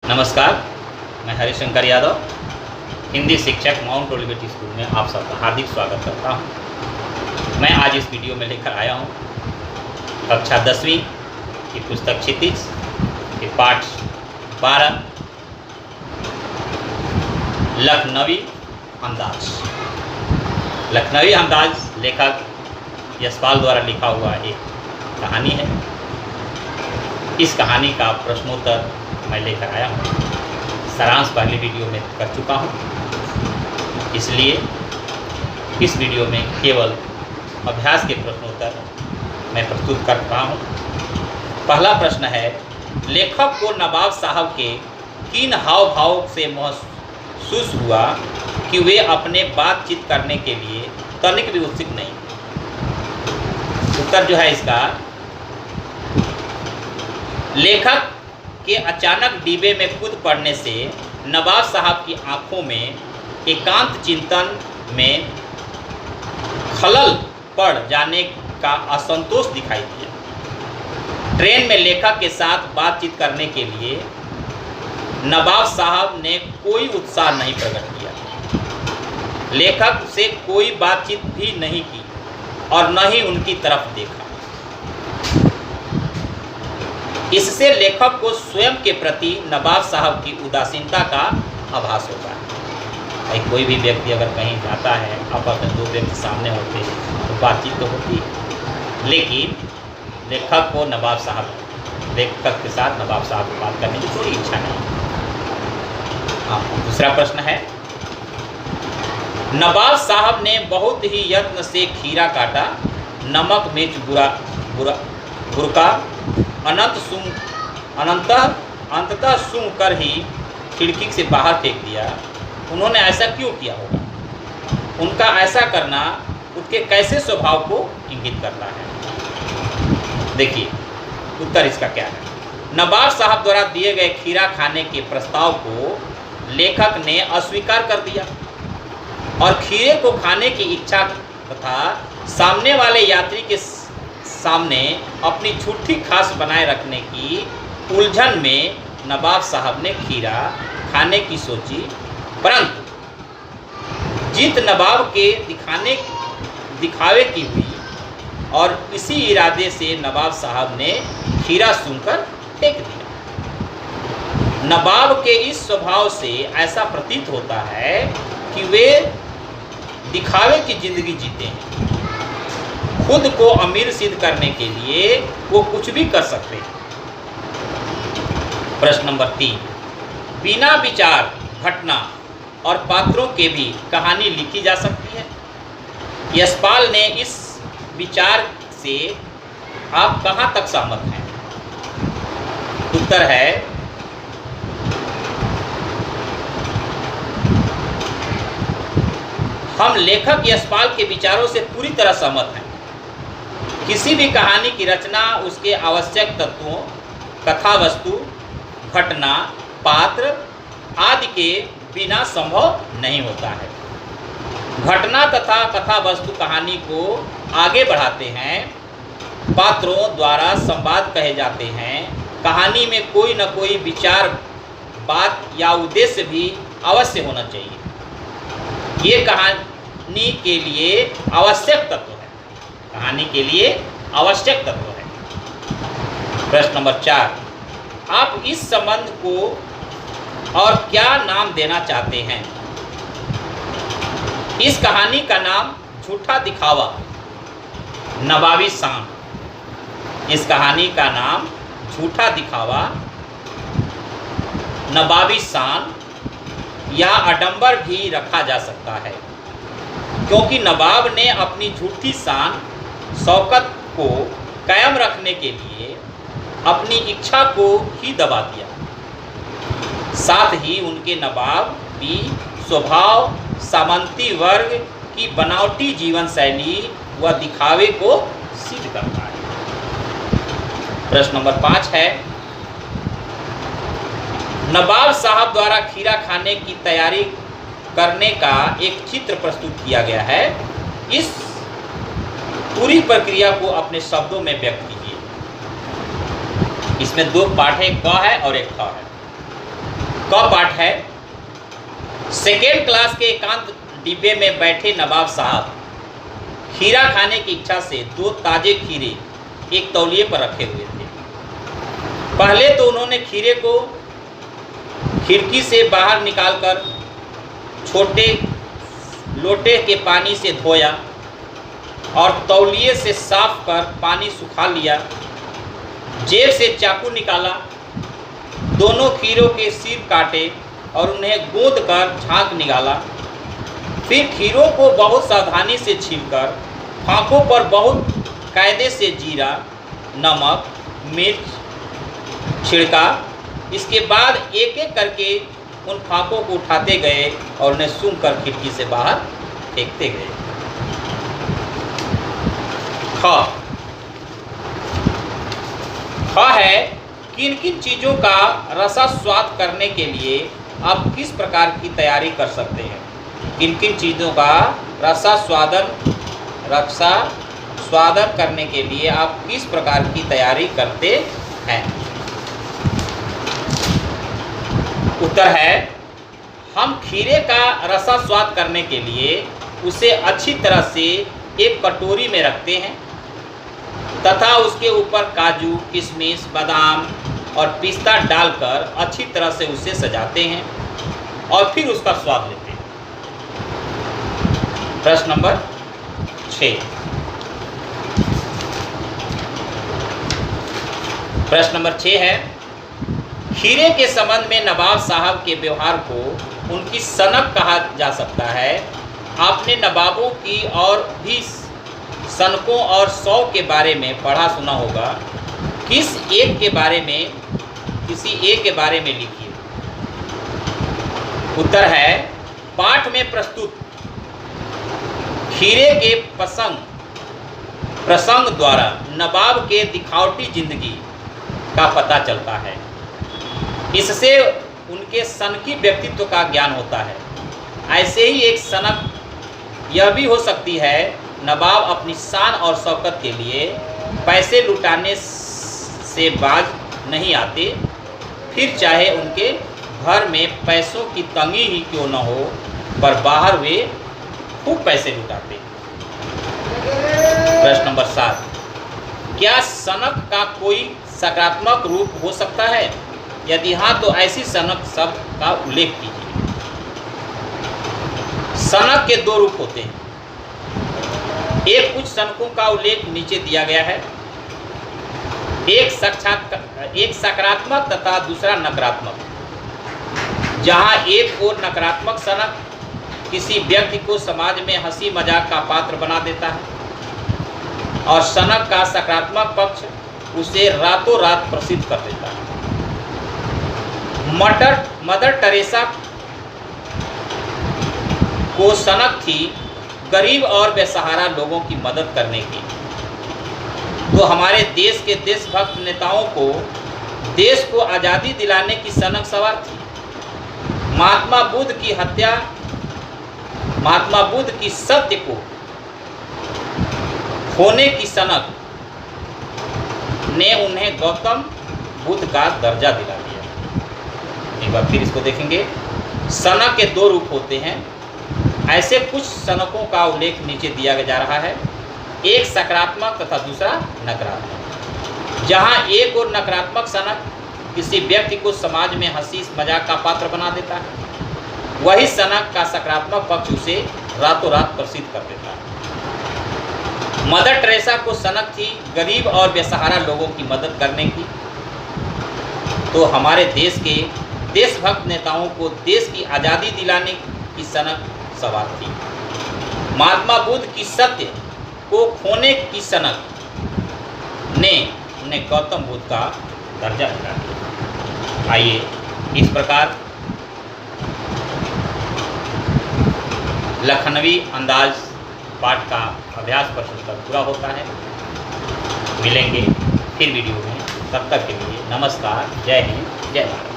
नमस्कार, मैं हरिशंकर यादव, हिंदी शिक्षक माउंट ओलिवेट स्कूल में आप सबका हार्दिक स्वागत करता हूं। मैं आज इस वीडियो में लेकर आया हूं कक्षा 10वीं की पुस्तक क्षितिज के पाठ 12 लखनवी अंदाज। लखनवी अंदाज लेखक यशपाल द्वारा लिखा हुआ एक कहानी है। इस कहानी का प्रश्नोत्तर मैं लेकर आया हूँ। सारांश पहले वीडियो में कर चुका हूँ, इसलिए इस वीडियो में केवल अभ्यास के प्रश्नोत्तर मैं प्रस्तुत कर रहा हूँ। पहला प्रश्न है, लेखक को नवाब साहब के किन हाव भाव से महसूस हुआ कि वे अपने बातचीत करने के लिए तनिक भी उत्सुक नहीं। उत्तर जो है इसका, लेखक के अचानक डिब्बे में कूद पड़ने से नवाब साहब की आंखों में एकांत चिंतन में खलल पड़ जाने का असंतोष दिखाई दिया। ट्रेन में लेखक के साथ बातचीत करने के लिए नवाब साहब ने कोई उत्साह नहीं प्रकट किया। लेखक से कोई बातचीत भी नहीं की और न ही उनकी तरफ देखा। इससे लेखक को स्वयं के प्रति नवाब साहब की उदासीनता का आभास होता है। कोई भी व्यक्ति अगर कहीं जाता है, आपस में दो व्यक्ति सामने होते हैं तो बातचीत तो होती है, लेकिन लेखक को लेखक के साथ नवाब साहब की बात करने की कोई इच्छा नहीं। दूसरा प्रश्न है, नवाब साहब ने बहुत ही यत्न से खीरा काटा, नमक मिर्च बुरका अंततः सूंघ कर ही खिड़की से बाहर फेंक दिया। उन्होंने ऐसा क्यों किया होगा? उनका ऐसा करना उनके कैसे स्वभाव को इंगित करता है? देखिए उत्तर इसका क्या है। नवाब साहब द्वारा दिए गए खीरा खाने के प्रस्ताव को लेखक ने अस्वीकार कर दिया और खीरे को खाने की इच्छा तथा सामने वाले यात्री के सामने अपनी झूठी खास बनाए रखने की उलझन में नवाब साहब ने खीरा खाने की सोची, परंतु जीत नवाब के दिखावे की हुई और इसी इरादे से नवाब साहब ने खीरा सूंघकर फेंक दिया। नवाब के इस स्वभाव से ऐसा प्रतीत होता है कि वे दिखावे की जिंदगी जीते हैं। खुद को अमीर सिद्ध करने के लिए वो कुछ भी कर सकते हैं। प्रश्न नंबर 3, बिना विचार, घटना और पात्रों के भी कहानी लिखी जा सकती है। यशपाल ने इस विचार से आप कहां तक सहमत हैं? उत्तर है, हम लेखक यशपाल के विचारों से पूरी तरह सहमत हैं। किसी भी कहानी की रचना उसके आवश्यक तत्वों, कथा वस्तु, घटना, पात्र आदि के बिना संभव नहीं होता है। घटना तथा कथा वस्तु कहानी को आगे बढ़ाते हैं। पात्रों द्वारा संवाद कहे जाते हैं। कहानी में कोई न कोई विचार, बात या उद्देश्य भी अवश्य होना चाहिए। ये कहानी के लिए आवश्यक तत्व है। कहानी के लिए आवश्यक तत्व है। प्रश्न नंबर 4, आप इस संबंध को और क्या नाम देना चाहते हैं? इस कहानी का नाम झूठा दिखावा, नवाबी शान। इस कहानी का नाम झूठा दिखावा, नवाबी शान या आडंबर भी रखा जा सकता है, क्योंकि नवाब ने अपनी झूठी शान शौकत को कायम रखने के लिए अपनी इच्छा को ही दबा दिया। साथ ही उनके नवाबी स्वभाव सामंती वर्ग की बनावटी जीवन शैली व दिखावे को सिद्ध करता है। प्रश्न नंबर 5 है, नवाब साहब द्वारा खीरा खाने की तैयारी करने का एक चित्र प्रस्तुत किया गया है। इस पूरी प्रक्रिया को अपने शब्दों में व्यक्त कीजिए। इसमें दो पाठ है, क है और एक ख है। क पाठ है, सेकेंड क्लास के एकांत डिब्बे में बैठे नवाब साहब खीरा खाने की इच्छा से 2 ताजे खीरे एक तौलिए पर रखे हुए थे। पहले तो उन्होंने खीरे को खिड़की से बाहर निकालकर छोटे लोटे के पानी से धोया और तौलिए से साफ कर पानी सुखा लिया। जेब से चाकू निकाला, दोनों खीरों के सिर काटे और उन्हें गूंद कर झांक निकाला। फिर खीरों को बहुत सावधानी से छीलकर फांकों पर बहुत कायदे से जीरा, नमक, मिर्च छिड़का। इसके बाद एक एक करके उन फांकों को उठाते गए और उन्हें सूंघ कर खिड़की से बाहर फेंकते गए। ख है किन किन चीज़ों का रसास्वाद करने के लिए आप किस प्रकार की तैयारी कर सकते हैं। किन किन चीज़ों का रसास्वादन करने के लिए आप किस प्रकार की तैयारी करते हैं। उत्तर है, हम खीरे का रसास्वाद करने के लिए उसे अच्छी तरह से एक कटोरी में रखते हैं तथा उसके ऊपर काजू, किशमिश, बादाम और पिस्ता डालकर अच्छी तरह से उसे सजाते हैं और फिर उसका स्वाद लेते हैं। प्रश्न नंबर 6। प्रश्न नंबर 6 है, खीरे के संबंध में नवाब साहब के व्यवहार को उनकी सनक कहा जा सकता है। आपने नवाबों की और भी सनकों और 100 के बारे में पढ़ा सुना होगा। किसी एक के बारे में लिखिए। उत्तर है, पाठ में प्रस्तुत खीरे के प्रसंग द्वारा नवाब के दिखावटी जिंदगी का पता चलता है। इससे उनके सनकी व्यक्तित्व का ज्ञान होता है। ऐसे ही एक सनक यह भी हो सकती है, नवाब अपनी शान और शौकत के लिए पैसे लुटाने से बाज नहीं आते, फिर चाहे उनके घर में पैसों की तंगी ही क्यों न हो, पर बाहर वे खूब पैसे लुटाते। प्रश्न नंबर 7, क्या सनक का कोई सकारात्मक रूप हो सकता है? यदि हाँ, तो ऐसी सनक शब्द का उल्लेख कीजिए। सनक के 2 रूप होते हैं। एक कुछ सनकों का उल्लेख नीचे दिया गया है। एक सकारात्मक तथा दूसरा नकारात्मक। जहाँ एक और नकारात्मक सनक किसी व्यक्ति को समाज में हंसी मजाक का पात्र बना देता है और सनक का सकारात्मक पक्ष उसे रातों रात प्रसिद्ध कर देता है। मदर टेरेसा को सनक थी गरीब और बेसहारा लोगों की मदद करने की, तो हमारे देश के देशभक्त नेताओं को देश को आज़ादी दिलाने की सनक सवार थी। महात्मा बुद्ध की सत्य को खोने की सनक ने उन्हें गौतम बुद्ध का दर्जा दिला दिया। एक बार फिर इसको देखेंगे। सनक के 2 रूप होते हैं। ऐसे कुछ सनकों का उल्लेख नीचे दिया जा रहा है। एक सकारात्मक तथा दूसरा नकारात्मक। जहाँ एक और नकारात्मक सनक किसी व्यक्ति को समाज में हंसी मजाक का पात्र बना देता है, वही सनक का सकारात्मक पक्ष उसे रातों रात प्रसिद्ध कर देता है। मदर टेरेसा को सनक थी गरीब और बेसहारा लोगों की मदद करने की, तो हमारे देश के देशभक्त नेताओं को देश की आज़ादी दिलाने की सनक सवार थी। महात्मा बुद्ध की सत्य को खोने की सनक ने उन्हें गौतम बुद्ध का दर्जा दिला दिया। आइए, इस प्रकार लखनवी अंदाज पाठ का अभ्यास प्रश्न तक पूरा होता है। मिलेंगे फिर वीडियो में, तब तक के लिए नमस्कार, जय हिंद, जय भारत।